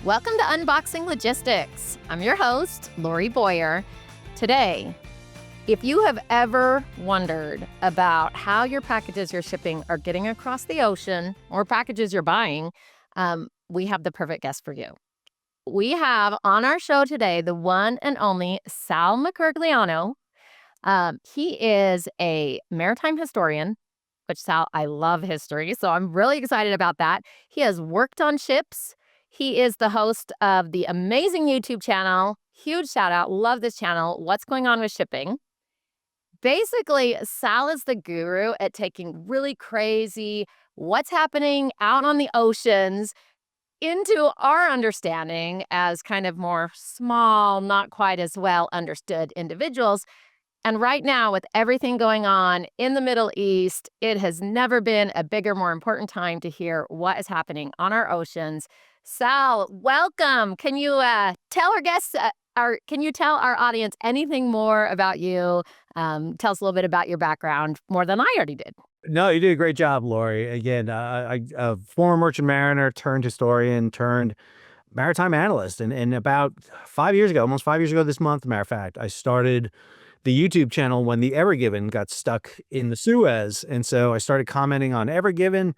Welcome to Unboxing Logistics. I'm your host, Lori Boyer. Today, if you have ever wondered about how your packages you're shipping are getting across the ocean or packages you're buying, we have the perfect guest for you. We have on our show today the one and only Sal Mercogliano. He is a maritime historian, which Sal, I love history, so I'm really excited about that. He has worked on ships. He is the host of the amazing YouTube channel. Huge shout out. Love this channel. What's going on with shipping? Basically, Sal is the guru at taking really crazy, what's happening out on the oceans into our understanding as kind of more small, not quite as well understood individuals. And right now, with everything going on in the Middle East, it has never been a bigger, more important time to hear what is happening on our oceans. Sal, welcome. Can you tell our guests, can you tell our audience anything more about you? Tell us a little bit about your background, more than I already did. No, you did a great job, Lori. Again, a former merchant mariner turned historian turned maritime analyst. And about 5 years ago, almost 5 years ago this month, matter of fact, I started the YouTube channel when the Ever Given got stuck in the Suez. And so I started commenting on Ever Given.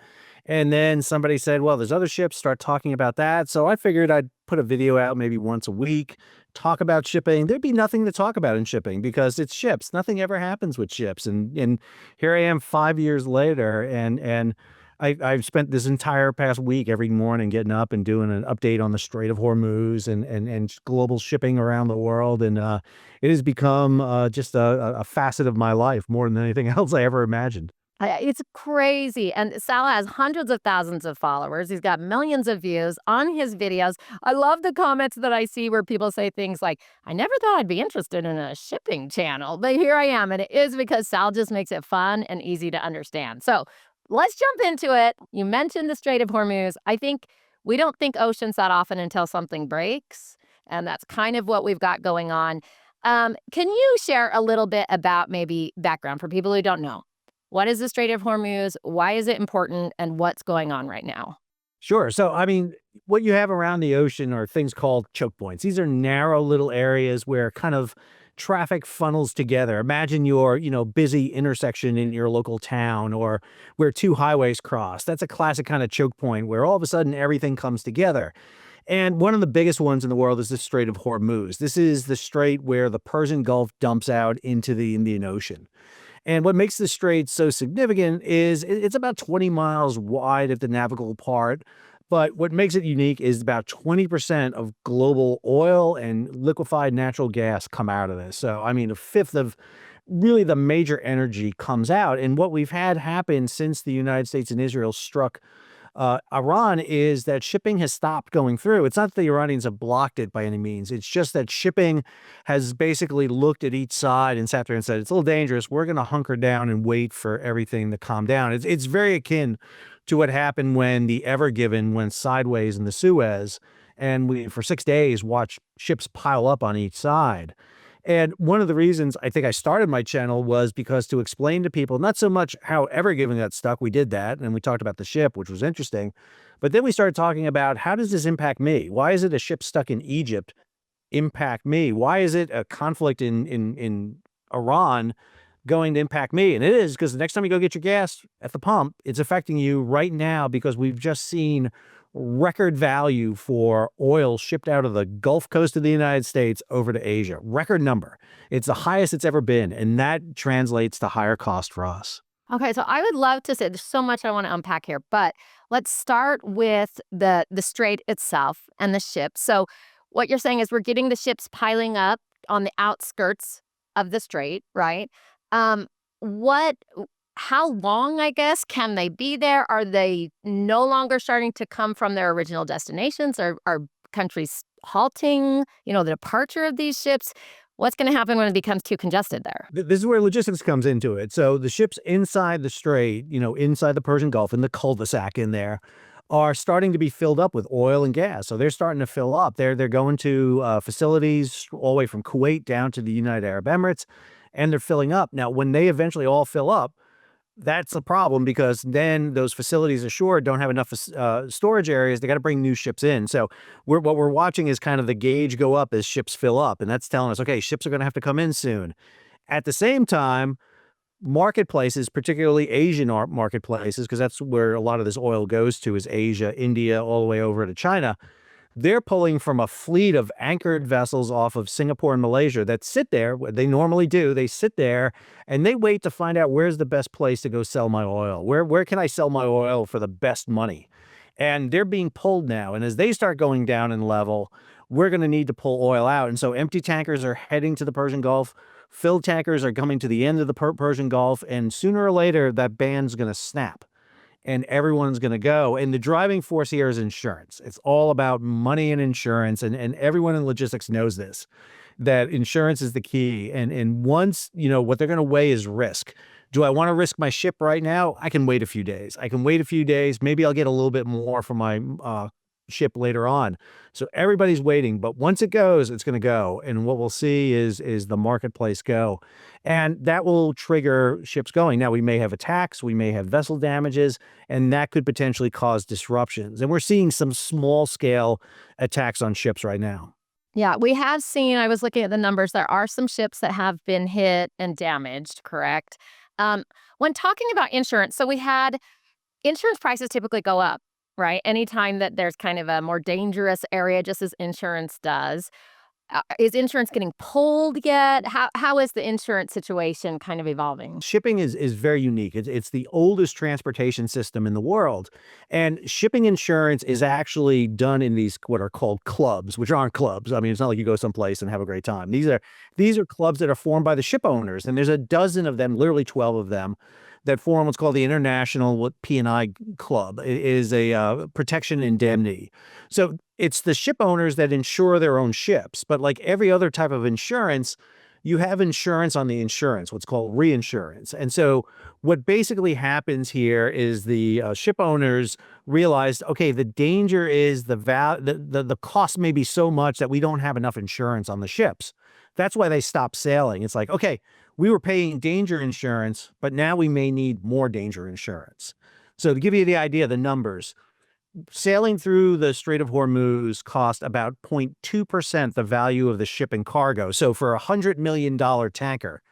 And then somebody said, well, there's other ships, start talking about that. So I figured I'd put a video out maybe once a week, talk about shipping. There'd be nothing to talk about in shipping because it's ships. Nothing ever happens with ships. And here I am 5 years later, and I've spent this entire past week every morning getting up and doing an update on the Strait of Hormuz and global shipping around the world. And it has become just a facet of my life more than anything else I ever imagined. It's crazy. And Sal has hundreds of thousands of followers. He's got millions of views on his videos. I love the comments that I see where people say things like, I never thought I'd be interested in a shipping channel, but here I am. And it is because Sal just makes it fun and easy to understand. So let's jump into it. You mentioned the Strait of Hormuz. I think we don't think oceans that often until something breaks. And that's kind of what we've got going on. Can you share a little bit about maybe background for people who don't know? What is the Strait of Hormuz? Why is it important? And what's going on right now? Sure. So, I mean, what you have around the ocean are things called choke points. These are narrow little areas where kind of traffic funnels together. Imagine your, busy intersection in your local town or where two highways cross. That's a classic kind of choke point where all of a sudden everything comes together. And one of the biggest ones in the world is the Strait of Hormuz. This is the strait where the Persian Gulf dumps out into the Indian Ocean. And what makes the strait so significant is it's about 20 miles wide at the navigable part. But what makes it unique is about 20% of global oil and liquefied natural gas come out of this. So, I mean, a fifth of really the major energy comes out. And what we've had happen since the United States and Israel struck Iran is that shipping has stopped going through. It's not that the Iranians have blocked it by any means. It's just that shipping has basically looked at each side and sat there and said, it's a little dangerous. We're going to hunker down and wait for everything to calm down. It's very akin to what happened when the Ever Given went sideways in the Suez. And we, for 6 days, watched ships pile up on each side. And one of the reasons I think I started my channel was because to explain to people, not so much how Ever Given got stuck, we did that, and we talked about the ship, which was interesting, but then we started talking about how does this impact me? Why is it a ship stuck in Egypt impact me? Why is it a conflict in Iran going to impact me? And it is because the next time you go get your gas at the pump, it's affecting you right now because we've just seen record value for oil shipped out of the Gulf Coast of the United States over to Asia. Record number. It's the highest it's ever been, and that translates to higher cost for us. Okay, so I would love to say there's so much I want to unpack here, but let's start with the strait itself and the ships. So what you're saying is we're getting the ships piling up on the outskirts of the strait, right? What How long, I guess, can they be there? Are they no longer starting to come from their original destinations? Are countries halting, the departure of these ships? What's going to happen when it becomes too congested there? This is where logistics comes into it. So the ships inside the strait, inside the Persian Gulf, in the cul-de-sac in there, are starting to be filled up with oil and gas. So they're starting to fill up. They're going to facilities all the way from Kuwait down to the United Arab Emirates, and they're filling up. Now, when they eventually all fill up, That's a problem because then those facilities ashore don't have enough storage areas. They got to bring new ships in. So what we're watching is kind of the gauge go up as ships fill up. And that's telling us, okay, ships are going to have to come in soon. At the same time, marketplaces, particularly Asian marketplaces, because that's where a lot of this oil goes to, is Asia, India, all the way over to China. They're pulling from a fleet of anchored vessels off of Singapore and Malaysia that sit there. What they normally do, they sit there and they wait to find out where's the best place to go sell my oil. Where can I sell my oil for the best money? And they're being pulled now. And as they start going down in level, we're going to need to pull oil out. And so empty tankers are heading to the Persian Gulf. Filled tankers are coming to the end of the Persian Gulf. And sooner or later, that band's going to snap and everyone's going to go. And the driving force here is insurance. It's all about money and insurance. And everyone in logistics knows this, that insurance is the key. And once, what they're going to weigh is risk. Do I want to risk my ship right now? I can wait a few days. Maybe I'll get a little bit more for my ship later on. So everybody's waiting, but once it goes, it's going to go. And what we'll see is the marketplace go. And that will trigger ships going. Now, we may have attacks, we may have vessel damages, and that could potentially cause disruptions. And we're seeing some small scale attacks on ships right now. Yeah, we have seen, I was looking at the numbers, there are some ships that have been hit and damaged, correct? When talking about insurance, so we had insurance prices typically go up, right? Anytime that there's kind of a more dangerous area, just as insurance does. Is insurance getting pulled yet? How is the insurance situation kind of evolving? Shipping is very unique. It's the oldest transportation system in the world. And shipping insurance is actually done in these what are called clubs, which aren't clubs. I mean, it's not like you go someplace and have a great time. These are clubs that are formed by the ship owners. And there's a dozen of them, literally 12 of them, that form what's called the International P&I Club. It is a protection indemnity. So it's the ship owners that insure their own ships. But like every other type of insurance, you have insurance on the insurance, what's called reinsurance. And so what basically happens here is the ship owners realized, okay, the danger is the cost may be so much that we don't have enough insurance on the ships. That's why they stopped sailing. It's like, okay, we were paying danger insurance, but now we may need more danger insurance. So to give you the idea, the numbers, sailing through the Strait of Hormuz cost about 0.2% the value of the ship and cargo. So for a $100 million tanker,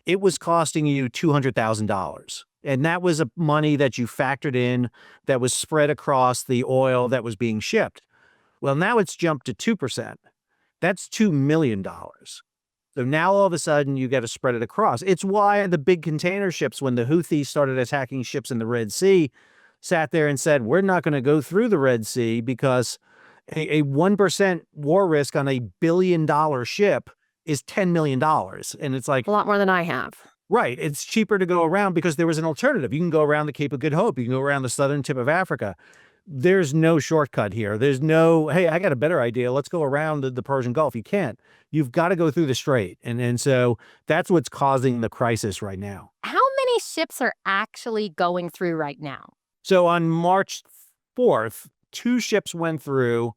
it was costing you $200,000. And that was money that you factored in that was spread across the oil that was being shipped. Well, now it's jumped to 2%. That's $2 million. So now all of a sudden you got to spread it across. It's why the big container ships, when the Houthis started attacking ships in the Red Sea, sat there and said, we're not going to go through the Red Sea because a 1% war risk on $1 billion ship is $10 million. And it's like A lot more than I have. right. It's cheaper to go around because there was an alternative. You can go around the Cape of Good Hope. You can go around the southern tip of Africa. There's no shortcut here. There's no, hey, I got a better idea. Let's go around the Persian Gulf. You can't. You've got to go through the strait. And so that's what's causing the crisis right now. How many ships are actually going through right now? So on March 4th, 2 ships went through.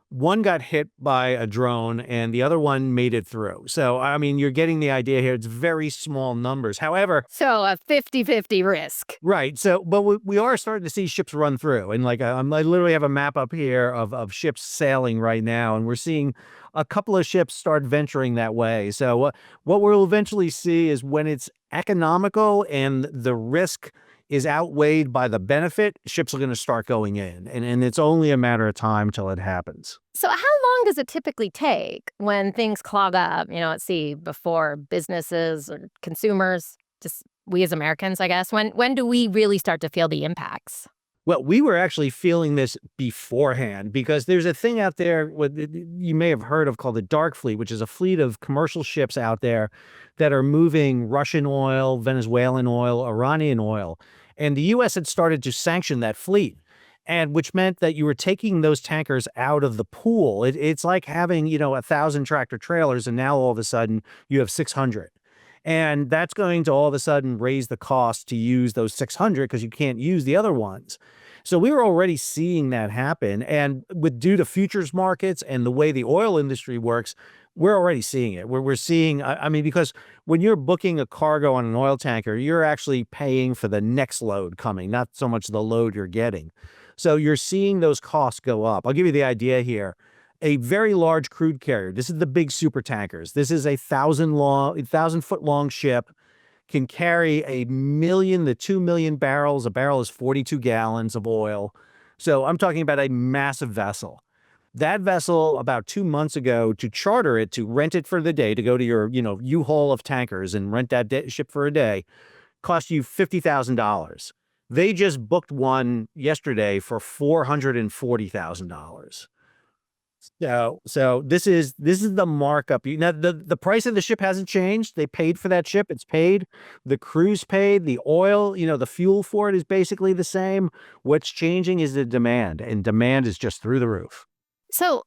One got hit by a drone and the other one made it through. So, I mean, you're getting the idea here. It's very small numbers. However, So a 50-50 risk. right. So, but we are starting to see ships run through. And like, I literally have a map up here of ships sailing right now. And we're seeing a couple of ships start venturing that way. So what we'll eventually see is when it's economical and the risk is outweighed by the benefit, ships are going to start going in. And it's only a matter of time till it happens. So how long does it typically take when things clog up, at sea before businesses or consumers, just we as Americans, I guess? When do we really start to feel the impacts? Well, we were actually feeling this beforehand because there's a thing out there you may have heard of called the dark fleet, which is a fleet of commercial ships out there that are moving Russian oil, Venezuelan oil, Iranian oil. And the U.S. had started to sanction that fleet, and which meant that you were taking those tankers out of the pool. It's like having, 1,000 tractor trailers, and now all of a sudden you have 600. And that's going to all of a sudden raise the cost to use those 600 because you can't use the other ones. So we were already seeing that happen. And with due to futures markets and the way the oil industry works, we're already seeing it. We're seeing, I mean, because when you're booking a cargo on an oil tanker, you're actually paying for the next load coming, not so much the load you're getting. So you're seeing those costs go up. I'll give you the idea here. A very large crude carrier. This is the big super tankers. This is a 1,000 foot long ship, can carry 1 million to 2 million barrels. A barrel is 42 gallons of oil. So I'm talking about a massive vessel. That vessel, about 2 months ago, to charter it, to rent it for the day, to go to your, U-Haul of tankers and rent that ship for a day, cost you $50,000. They just booked one yesterday for $440,000. So this is the markup. Now the price of the ship hasn't changed. They paid for that ship. It's paid. The crew's paid. The oil, the fuel for it is basically the same. What's changing is the demand, and demand is just through the roof. So,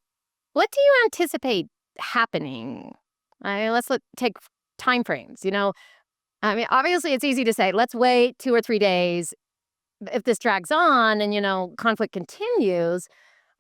what do you anticipate happening? Take time frames. I mean, obviously, it's easy to say, let's wait 2 or 3 days. If this drags on and conflict continues,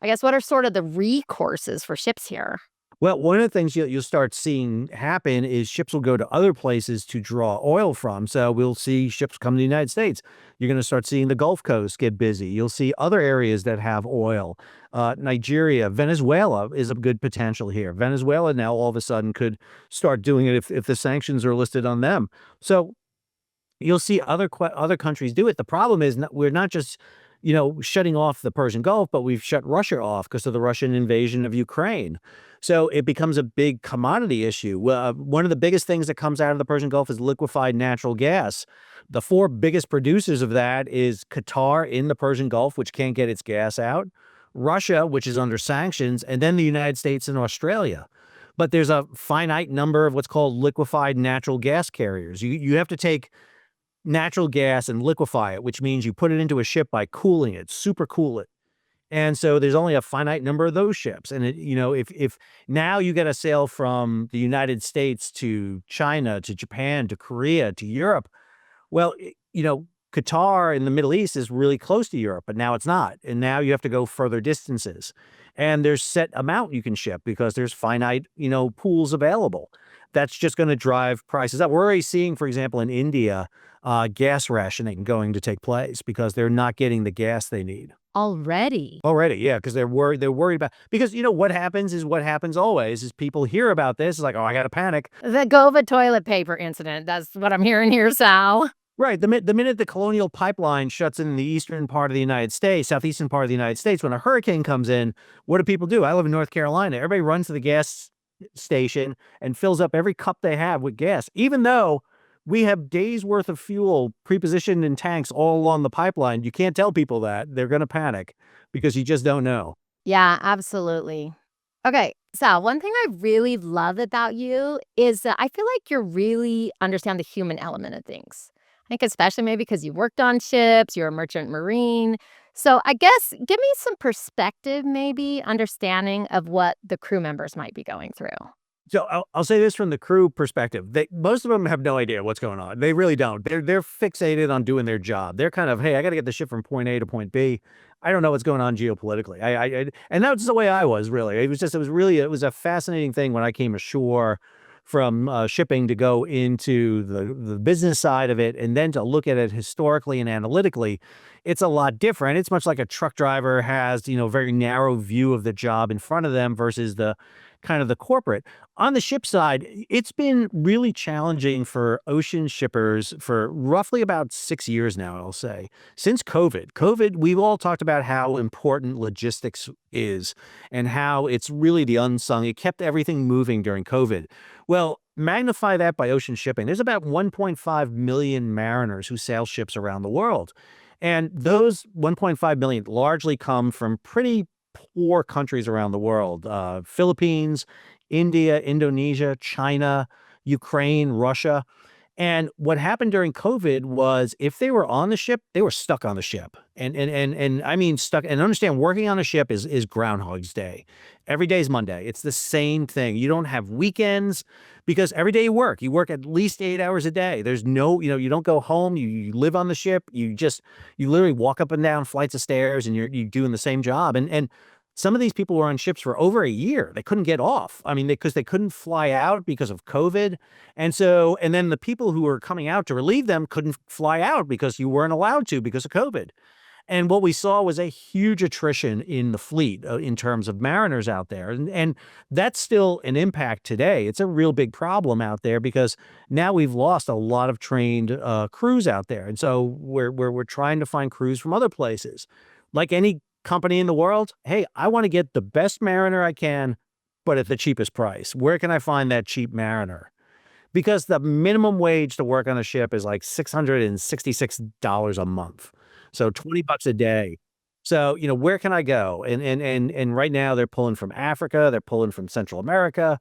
I guess what are sort of the recourses for ships here? Well, one of the things you'll start seeing happen is ships will go to other places to draw oil from. So we'll see ships come to the United States. You're going to start seeing the Gulf Coast get busy. You'll see other areas that have oil. Nigeria, Venezuela is a good potential here. Venezuela now all of a sudden could start doing it if the sanctions are listed on them. So you'll see other countries do it. The problem is we're not just shutting off the Persian Gulf, but we've shut Russia off because of the Russian invasion of Ukraine. So it becomes a big commodity issue. One of the biggest things that comes out of the Persian Gulf is liquefied natural gas. The four biggest producers of that is Qatar in the Persian Gulf, which can't get its gas out, Russia, which is under sanctions, and then the United States and Australia. But there's a finite number of what's called liquefied natural gas carriers. You have to take natural gas and liquefy it, which means you put it into a ship by cooling it, super cool it. And so there's only a finite number of those ships. And if now you get a sail from the United States to China, to Japan, to Korea, to Europe, well, Qatar in the Middle East is really close to Europe, but now it's not. And now you have to go further distances. And there's set amount you can ship because there's finite, pools available. That's just going to drive prices up. We're already seeing, for example, in India, gas rationing going to take place because they're not getting the gas they need. Already? Already, yeah, because they're worried. They're worried about, because what happens is what happens always is people hear about this. It's like, oh, I got to panic. The Gova toilet paper incident. That's what I'm hearing here, Sal. Right. The minute the Colonial Pipeline shuts in the eastern part of the United States, southeastern part of the United States, when a hurricane comes in, what do people do? I live in North Carolina. Everybody runs to the gas station and fills up every cup they have with gas, even though we have days worth of fuel pre-positioned in tanks all along the pipeline. You can't tell people that. They're going to panic because you just don't know. Yeah, absolutely. Okay, Sal, one thing I really love about you is that I feel like you really understand the human element of things. I think especially maybe because you worked on ships, you're a merchant marine. So I guess give me some perspective, maybe understanding of what the crew members might be going through. So I'll say this from the crew perspective. Most of them have no idea what's going on. They really don't. They're fixated on doing their job. They're kind of, hey, I got to get the ship from point A to point B. I don't know what's going on geopolitically. And that's the way I was, really. It was a fascinating thing when I came ashore from shipping to go into the business side of it, and then to look at it historically and analytically. It's a lot different. It's much like a truck driver has, very narrow view of the job in front of them versus the kind of the corporate. On the ship side, it's been really challenging for ocean shippers for roughly about 6 years now, I'll say. Since COVID, we've all talked about how important logistics is and how it's really the unsung. It kept everything moving during COVID. Well, magnify that by ocean shipping. There's about 1.5 million mariners who sail ships around the world. And those 1.5 million largely come from pretty poor countries around the world: Philippines, India, Indonesia, China, Ukraine, Russia. And what happened during COVID was if they were on the ship, they were stuck on the ship. And I mean stuck. And understand, working on a ship is Groundhog's Day. Every day is Monday. It's the same thing. You don't have weekends because every day you work. You work at least 8 hours a day. There's no, you don't go home. You live on the ship. You literally walk up and down flights of stairs, and you're doing the same job. And some of these people were on ships for over a year. They couldn't get off. I mean, because they couldn't fly out because of COVID. And then the people who were coming out to relieve them couldn't fly out because you weren't allowed to because of COVID. And what we saw was a huge attrition in the fleet in terms of mariners out there. And that's still an impact today. It's a real big problem out there because now we've lost a lot of trained crews out there. And so we're trying to find crews from other places. Like any company in the world, hey, I want to get the best mariner I can, but at the cheapest price. Where can I find that cheap mariner? Because the minimum wage to work on a ship is like $666 a month. So $20 a day. So, where can I go? And right now they're pulling from Africa, they're pulling from Central America.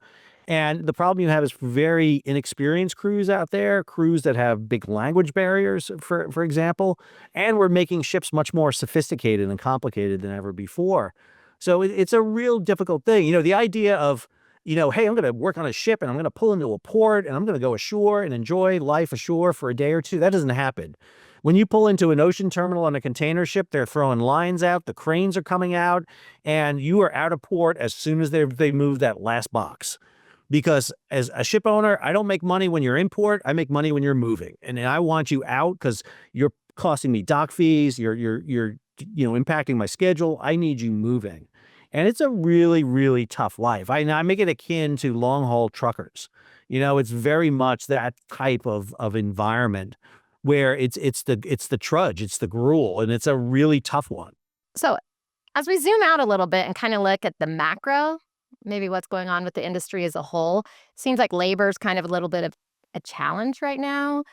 And the problem you have is very inexperienced crews out there, crews that have big language barriers, for example. And we're making ships much more sophisticated and complicated than ever before. So it's a real difficult thing. The idea of, hey, I'm going to work on a ship and I'm going to pull into a port and I'm going to go ashore and enjoy life ashore for a day or two. That doesn't happen. When you pull into an ocean terminal on a container ship, they're throwing lines out, the cranes are coming out, and you are out of port as soon as they move that last box. Because as a ship owner, I don't make money when you're in port. I make money when you're moving. And I want you out because you're costing me dock fees. You're impacting my schedule. I need you moving. And it's a really, really tough life. I make it akin to long-haul truckers. It's very much that type of environment where it's the trudge, it's the gruel, and it's a really tough one. So as we zoom out a little bit and kind of look at the macro, maybe what's going on with the industry as a whole, seems like labor is kind of a little bit of a challenge right now.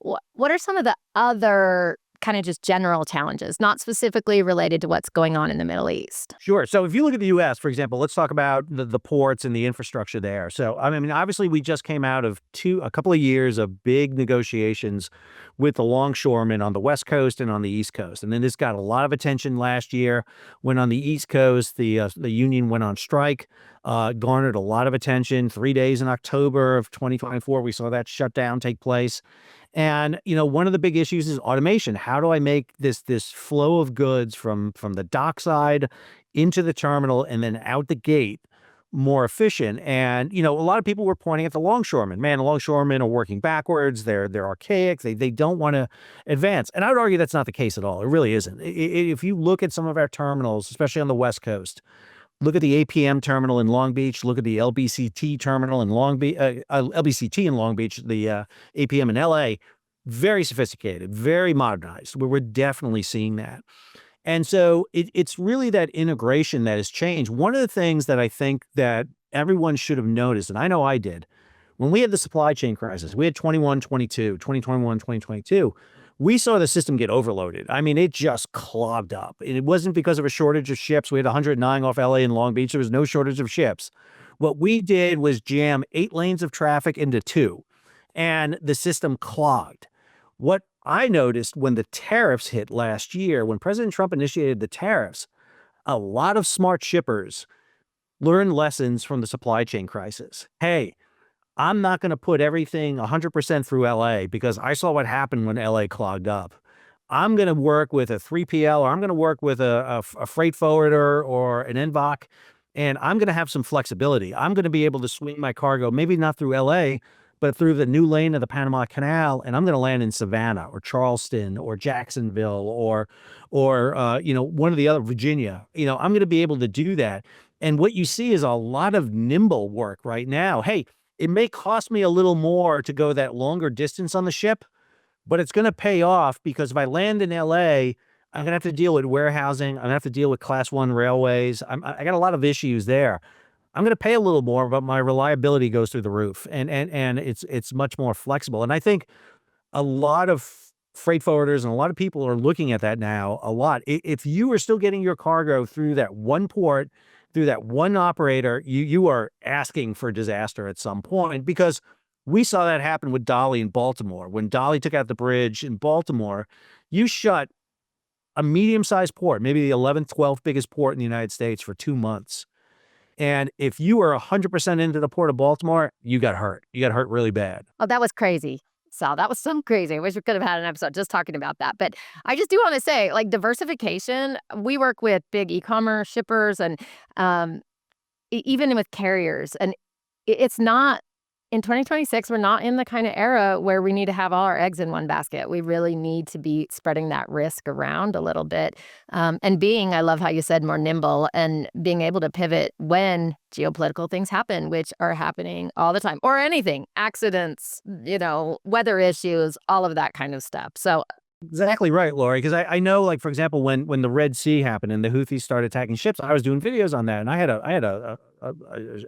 What are some of the other kind of just general challenges, not specifically related to what's going on in the Middle East? Sure. So if you look at the U.S., for example, let's talk about the ports and the infrastructure there. So, I mean, obviously, we just came out of a couple of years of big negotiations with the longshoremen on the West Coast and on the East Coast. And then this got a lot of attention last year when on the East Coast, the union went on strike, garnered a lot of attention. 3 days in October of 2024, we saw that shutdown take place. And, one of the big issues is automation. How do I make this flow of goods from the dockside into the terminal and then out the gate more efficient? And, a lot of people were pointing at the longshoremen. Man, the longshoremen are working backwards. They're archaic. They don't want to advance. And I would argue that's not the case at all. It really isn't. If you look at some of our terminals, especially on the West Coast, look at the APM terminal in Long Beach. Look at the LBCT terminal in Long Beach. LBCT in Long Beach. The APM in LA. Very sophisticated, very modernized. We're definitely seeing that. And so it's really that integration that has changed. One of the things that I think that everyone should have noticed, and I know I did, when we had the supply chain crisis, we had 2021, 2022. We saw the system get overloaded. I mean, it just clogged up. And it wasn't because of a shortage of ships. We had 109 off LA and Long Beach. There was no shortage of ships. What we did was jam 8 lanes of traffic into 2, and the system clogged. What I noticed when the tariffs hit last year, when President Trump initiated the tariffs, a lot of smart shippers learned lessons from the supply chain crisis. Hey, I'm not going to put everything 100% through LA because I saw what happened when LA clogged up. I'm going to work with a 3PL, or I'm going to work with a freight forwarder or an NVOC, and I'm going to have some flexibility. I'm going to be able to swing my cargo, maybe not through LA, but through the new lane of the Panama Canal, and I'm going to land in Savannah or Charleston or Jacksonville or one of the other, Virginia. I'm going to be able to do that. And what you see is a lot of nimble work right now. Hey, it may cost me a little more to go that longer distance on the ship, but it's going to pay off because if I land in LA, I'm going to have to deal with warehousing. I'm going to have to deal with Class 1 railways. I got a lot of issues there. I'm going to pay a little more, but my reliability goes through the roof, and it's much more flexible. And I think a lot of freight forwarders and a lot of people are looking at that now a lot. If you are still getting your cargo through that one port, through that one operator, you are asking for disaster at some point because We saw that happen with Dolly in Baltimore. When Dolly took out the bridge in Baltimore, you shut a medium-sized port, maybe the 11th, 12th biggest port in the United States for 2 months. And if you were 100% into the port of Baltimore, you got hurt. You got hurt really bad. Oh, that was crazy. Sal, that was so crazy. I wish we could have had an episode just talking about that. But I just do want to say, like, diversification, we work with big e-commerce shippers and um, even with carriers. And it's not, in 2026, we're not in the kind of era where we need to have all our eggs in one basket. We really need to be spreading that risk around a little bit. And being, I love how you said, more nimble and being able to pivot when geopolitical things happen, which are happening all the time, or anything, accidents, weather issues, all of that kind of stuff. So, Exactly right, Lori. Because I know, like, for example, when the Red Sea happened and the Houthis started attacking ships, I was doing videos on that, and I had a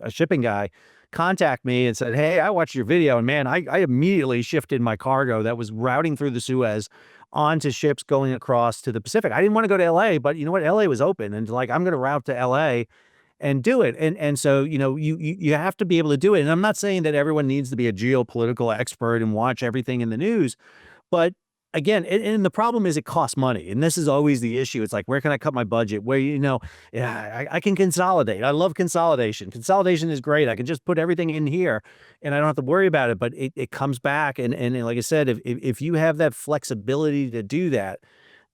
shipping guy contact me and said, "Hey, I watched your video, and man, I immediately shifted my cargo that was routing through the Suez onto ships going across to the Pacific. I didn't want to go to LA, but you know what? LA was open, and like I'm going to route to LA." And do it. And so, you have to be able to do it. And I'm not saying that everyone needs to be a geopolitical expert and watch everything in the news, but again, and the problem is it costs money, and this is always the issue. It's like, where can I cut my budget? Where, yeah, I can consolidate. I love consolidation. Consolidation is great. I can just put everything in here, and I don't have to worry about it. But it comes back, and like I said, if you have that flexibility to do that,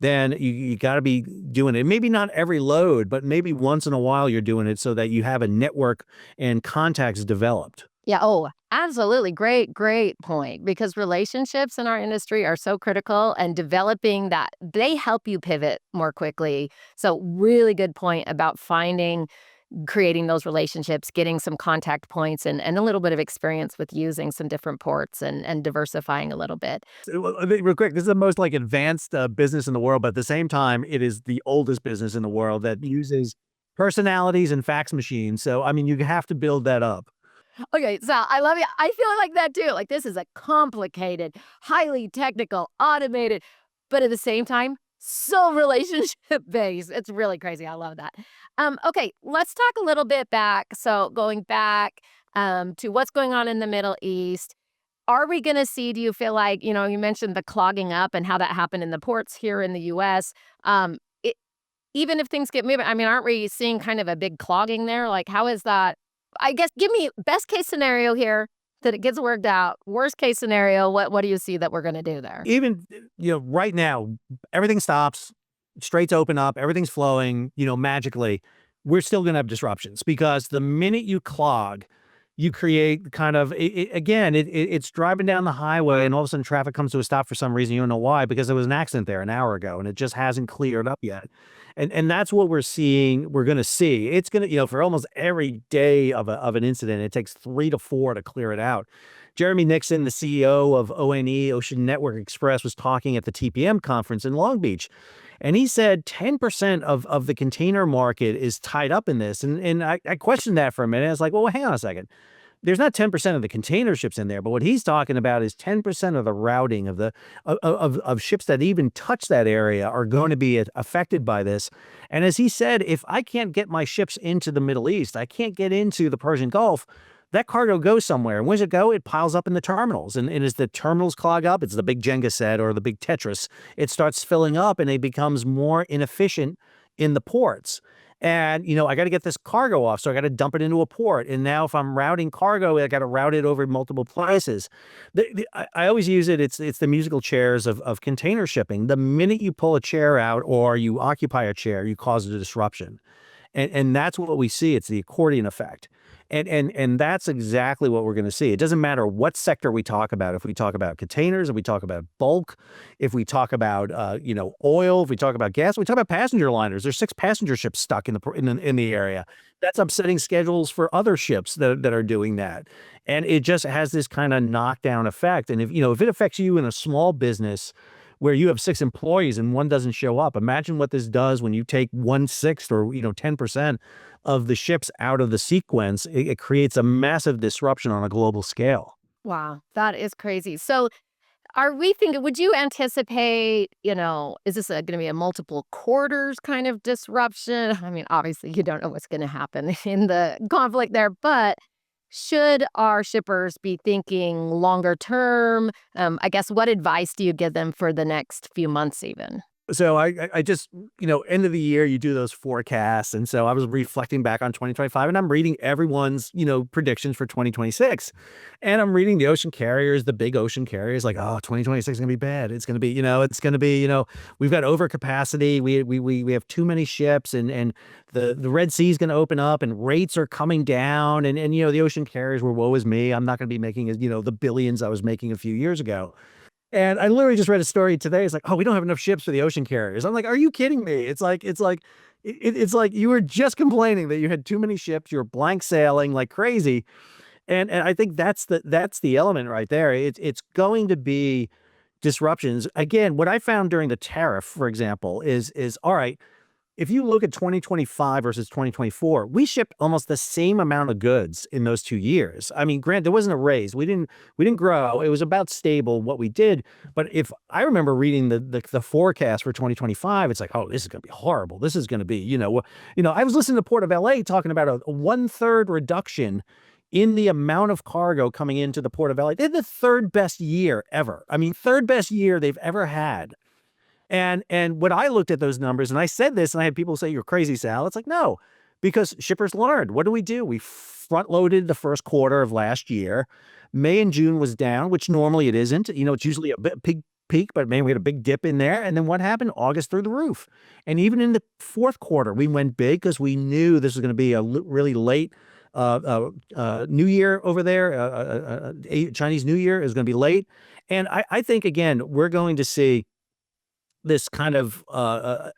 then you got to be doing it. Maybe not every load, but maybe once in a while you're doing it so that you have a network and contacts developed. yeah, oh, absolutely. Great, great point. Because relationships in our industry are so critical and developing that they help you pivot more quickly. So, really good point about creating those relationships, getting some contact points and a little bit of experience with using some different ports and diversifying a little bit. Real quick, this is the most like advanced business in the world, but at the same time, it is the oldest business in the world that uses personalities and fax machines. So, I mean, you have to build that up. Okay, so I love you. I feel like that too. Like this is a complicated, highly technical, automated, but at the same time, so relationship based. It's really crazy. I love that. Okay, let's talk a little bit back. So going back to what's going on in the Middle East. Are we going to see, do you feel like, you mentioned the clogging up and how that happened in the ports here in the US. It, Even if things get moving, I mean, aren't we seeing kind of a big clogging there? Like, how is that? I guess give me best case scenario here that it gets worked out. Worst case scenario, what do you see that we're going to do there? Even, right now, everything stops, straits open up, everything's flowing, magically. We're still going to have disruptions because the minute you clog, you create kind of, it's driving down the highway and all of a sudden traffic comes to a stop for some reason. You don't know why, because there was an accident there an hour ago and it just hasn't cleared up yet. And that's what we're seeing. We're going to see. It's going to, for almost every day of an incident, it takes 3 to 4 to clear it out. Jeremy Nixon, the CEO of ONE, Ocean Network Express, was talking at the TPM conference in Long Beach. And he said 10% of the container market is tied up in this. And I questioned that for a minute. I was like, well, hang on a second. There's not 10% of the container ships in there, but what he's talking about is 10% of the routing of ships that even touch that area are going to be affected by this. And as he said, if I can't get my ships into the Middle East, I can't get into the Persian Gulf, that cargo goes somewhere. And where's it go? It piles up in the terminals. And as the terminals clog up, it's the big Jenga set or the big Tetris. It starts filling up and it becomes more inefficient in the ports. And, I got to get this cargo off, so I got to dump it into a port. And now if I'm routing cargo, I got to route it over multiple places. I always use it. It's the musical chairs of container shipping. The minute you pull a chair out or you occupy a chair, you cause a disruption. And that's what we see. It's the accordion effect. And that's exactly what we're going to see. It doesn't matter what sector we talk about. If we talk about containers, if we talk about bulk, if we talk about oil, if we talk about gas, we talk about passenger liners. There's 6 passenger ships stuck in the area. That's upsetting schedules for other ships that are doing that. And it just has this kind of knockdown effect. And if it affects you in a small business where you have 6 employees and one doesn't show up, imagine what this does when you take 1/6 or 10% of the ships out of the sequence. It creates a massive disruption on a global scale. Wow, that is crazy. So, would you anticipate, is this going to be a multiple quarters kind of disruption? I mean, obviously, you don't know what's going to happen in the conflict there, but should our shippers be thinking longer term? I guess what advice do you give them for the next few months even? So I just, end of the year, you do those forecasts. And so I was reflecting back on 2025 and I'm reading everyone's, predictions for 2026. And I'm reading the ocean carriers, the big ocean carriers, like, oh, 2026 is going to be bad. It's going to be, we've got overcapacity. We have too many ships and the Red Sea is going to open up and rates are coming down. And the ocean carriers were, woe is me. I'm not going to be making, the billions I was making a few years ago. And I literally just read a story today. It's like, oh, we don't have enough ships for the ocean carriers. I'm like, are you kidding me? It's like you were just complaining that you had too many ships. You're blank sailing like crazy. And I think that's the element right there. It's going to be disruptions. Again, what I found during the tariff, for example, is all right. If you look at 2025 versus 2024, we shipped almost the same amount of goods in those 2 years. I mean, granted, there wasn't a raise. We didn't grow. It was about stable what we did. But if I remember reading the forecast for 2025, it's like, oh, this is going to be horrible. This is going to be, I was listening to Port of LA talking about a 1/3 reduction in the amount of cargo coming into the Port of LA. They had the third best year ever. I mean, third best year they've ever had. And when I looked at those numbers and I said this and I had people say, you're crazy, Sal. It's like, no, because shippers learned. What do? We front loaded the first quarter of last year. May and June was down, which normally it isn't. It's usually a big peak, but man, we had a big dip in there. And then what happened? August through the roof. And even in the fourth quarter, we went big because we knew this was going to be a really late New Year over there. Chinese New Year is going to be late. And I think, again, we're going to see this kind of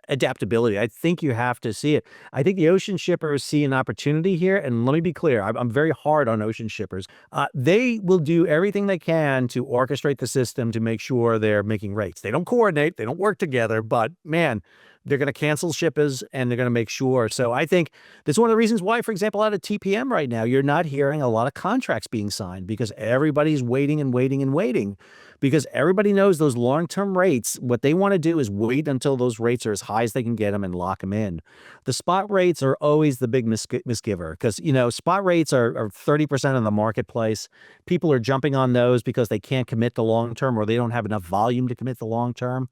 adaptability. I think you have to see it. I think the ocean shippers see an opportunity here. And let me be clear, I'm very hard on ocean shippers. They will do everything they can to orchestrate the system to make sure they're making rates. They don't coordinate, they don't work together, but man, they're going to cancel shippers and they're going to make sure. So I think that's one of the reasons why, for example, out of TPM right now, you're not hearing a lot of contracts being signed because everybody's waiting and waiting and waiting because everybody knows those long-term rates. What they want to do is wait until those rates are as high as they can get them and lock them in. The spot rates are always the big misgiver because, spot rates are 30% of the marketplace. People are jumping on those because they can't commit the long-term or they don't have enough volume to commit the long-term.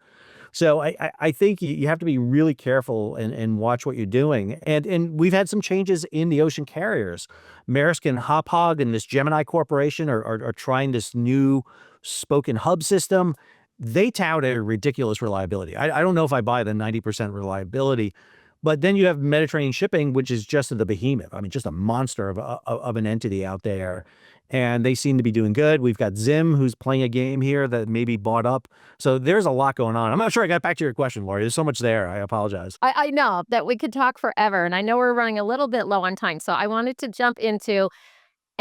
So I think you have to be really careful and watch what you're doing. And we've had some changes in the ocean carriers. Maersk and Hapag and this Gemini Corporation are trying this new spoken hub system. They tout a ridiculous reliability. I don't know if I buy the 90% reliability. But then you have Mediterranean Shipping, which is just the behemoth. I mean, just a monster of an entity out there. And they seem to be doing good. We've got Zim, who's playing a game here that maybe bought up. So there's a lot going on. I'm not sure I got back to your question, Lori. There's so much there. I apologize. I know that we could talk forever, and I know we're running a little bit low on time. So I wanted to jump into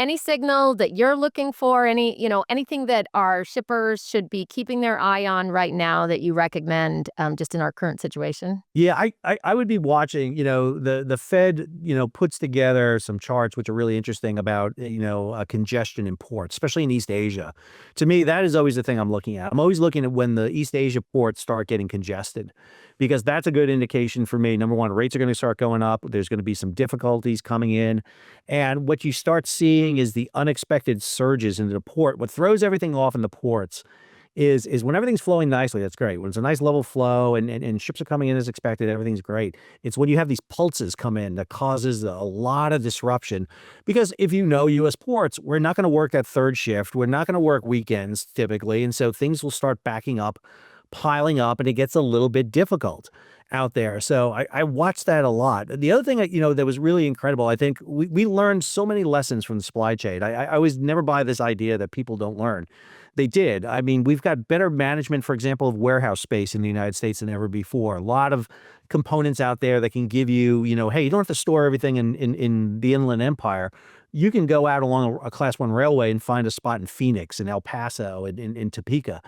any signal that you're looking for, anything that our shippers should be keeping their eye on right now that you recommend just in our current situation? Yeah, I would be watching, the Fed, puts together some charts which are really interesting about, congestion in ports, especially in East Asia. To me, that is always the thing I'm looking at. I'm always looking at when the East Asia ports start getting congested because that's a good indication for me. Number one, rates are going to start going up. There's going to be some difficulties coming in. And what you start seeing is the unexpected surges into the port. What throws everything off in the ports is when everything's flowing nicely, that's great. When it's a nice level flow and ships are coming in as expected, everything's great. It's when you have these pulses come in that causes a lot of disruption. Because if you know U.S. ports, we're not going to work that third shift. We're not going to work weekends typically. And so things will start backing up, piling up, and it gets a little bit difficult out there. So I watched that a lot. The other thing, that was really incredible, I think we learned so many lessons from the supply chain. I always never buy this idea that people don't learn. They did. I mean, we've got better management, for example, of warehouse space in the United States than ever before. A lot of components out there that can give you, hey, you don't have to store everything in the Inland Empire. You can go out along a Class 1 railway and find a spot in Phoenix, in El Paso, in Topeka.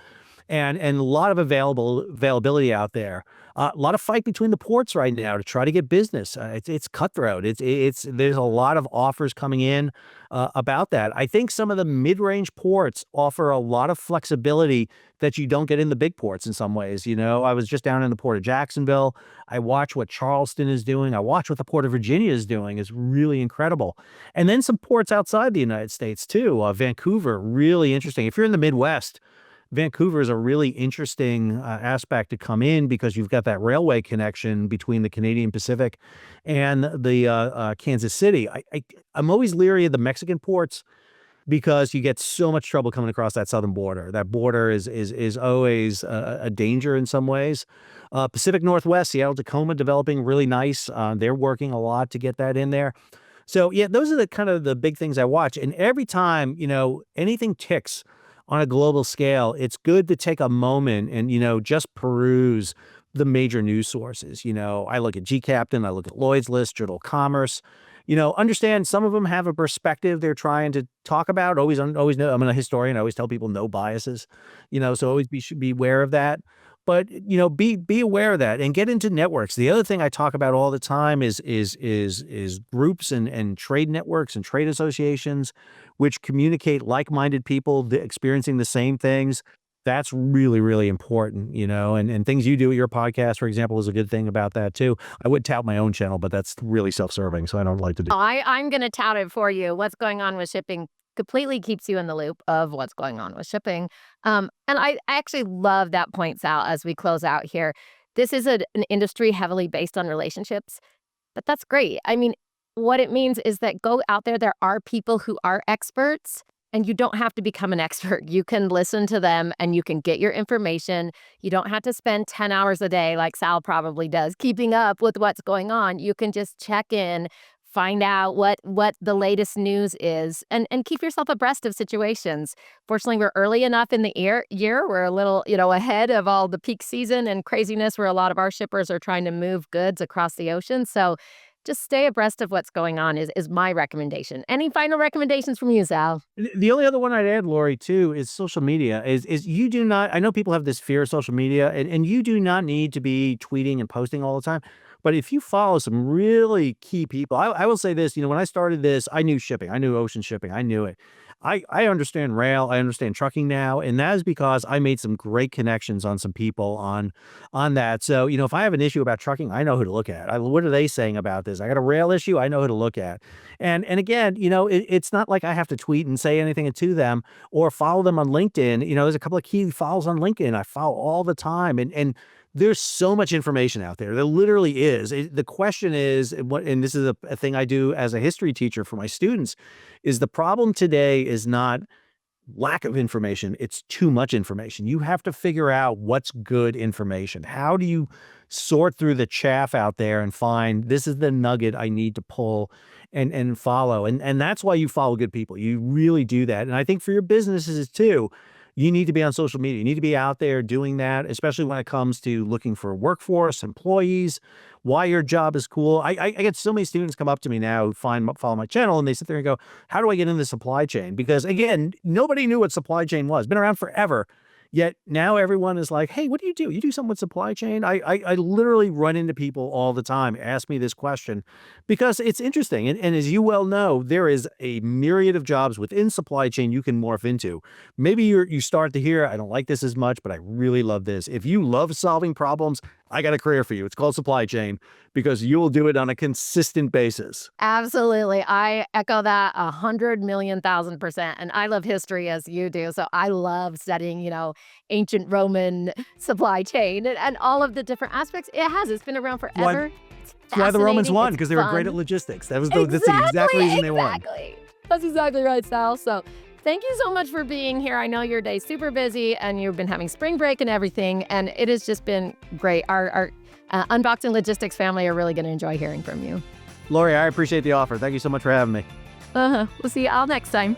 and a lot of availability out there. A lot of fight between the ports right now to try to get business. It's cutthroat. It's there's a lot of offers coming in about that. I think some of the mid-range ports offer a lot of flexibility that you don't get in the big ports in some ways. I was just down in the port of Jacksonville. I watch what Charleston is doing. I watch what the port of Virginia is doing. It's really incredible. And then some ports outside the United States too. Vancouver, really interesting. If you're in the Midwest, Vancouver is a really interesting aspect to come in because you've got that railway connection between the Canadian Pacific and the Kansas City. I'm always leery of the Mexican ports because you get so much trouble coming across that southern border. That border is always a danger in some ways. Pacific Northwest, Seattle, Tacoma, developing really nice. They're working a lot to get that in there. So yeah, those are the kind of the big things I watch. And every time, anything ticks on a global scale, it's good to take a moment and, just peruse the major news sources. I look at GCaptain, I look at Lloyd's List, Journal of Commerce, understand some of them have a perspective they're trying to talk about. Always know, I'm a historian. I always tell people no biases, so always should be aware of that. But, be aware of that and get into networks. The other thing I talk about all the time is groups and trade networks and trade associations, which communicate like-minded people experiencing the same things. That's really, really important, and things you do at your podcast, for example, is a good thing about that too. I would tout my own channel, but that's really self-serving, so I don't like to do. I'm going to tout it for you. What's going on with shipping completely keeps you in the loop of what's going on with shipping. And I actually love that point, Sal, as we close out here. This is an industry heavily based on relationships, but that's great. I mean, what it means is that go out there. There are people who are experts, and you don't have to become an expert. You can listen to them and you can get your information. You don't have to spend 10 hours a day like Sal probably does keeping up with what's going on. You can just check in, find out what the latest news is, and keep yourself abreast of situations. Fortunately, we're early enough in the year. We're a little, ahead of all the peak season and craziness where a lot of our shippers are trying to move goods across the ocean. So just stay abreast of what's going on is my recommendation. Any final recommendations from you, Sal? The only other one I'd add, Lori, too, is social media. Is you do not, I know people have this fear of social media, and you do not need to be tweeting and posting all the time. But if you follow some really key people, I will say this, when I started this, I knew shipping. I knew ocean shipping. I knew it. I understand rail. I understand trucking now. And that is because I made some great connections on some people on that. So, if I have an issue about trucking, I know who to look at. What are they saying about this? I got a rail issue. I know who to look at. And again, it's not like I have to tweet and say anything to them or follow them on LinkedIn. There's a couple of key follows on LinkedIn I follow all the time. And there's so much information out there. There literally is. The question is, and this is a thing I do as a history teacher for my students, is the problem today is not lack of information. It's too much information. You have to figure out what's good information. How do you sort through the chaff out there and find this is the nugget I need to pull and follow? And that's why you follow good people. You really do that. And I think for your businesses too, you need to be on social media. You need to be out there doing that, especially when it comes to looking for a workforce, employees, why your job is cool. I get so many students come up to me now who follow my channel, and they sit there and go, how do I get into the supply chain? Because again, nobody knew what supply chain was. Been around forever. Yet now everyone is like, hey, what do? You do something with supply chain? I literally run into people all the time, ask me this question because it's interesting. And as you well know, there is a myriad of jobs within supply chain you can morph into. Maybe you start to hear, I don't like this as much, but I really love this. If you love solving problems, I got a career for you. It's called supply chain because you will do it on a consistent basis. Absolutely. I echo that 100,000,000%. And I love history as you do. So I love studying, ancient Roman supply chain and all of the different aspects it has. It's been around forever. That's why the Romans won, because they were great at logistics. That's the exact reason they won. That's exactly right, Sal. So thank you so much for being here. I know your day's super busy and you've been having spring break and everything, and it has just been great. Our Unboxing Logistics family are really going to enjoy hearing from you. Lori, I appreciate the offer. Thank you so much for having me. We'll see you all next time.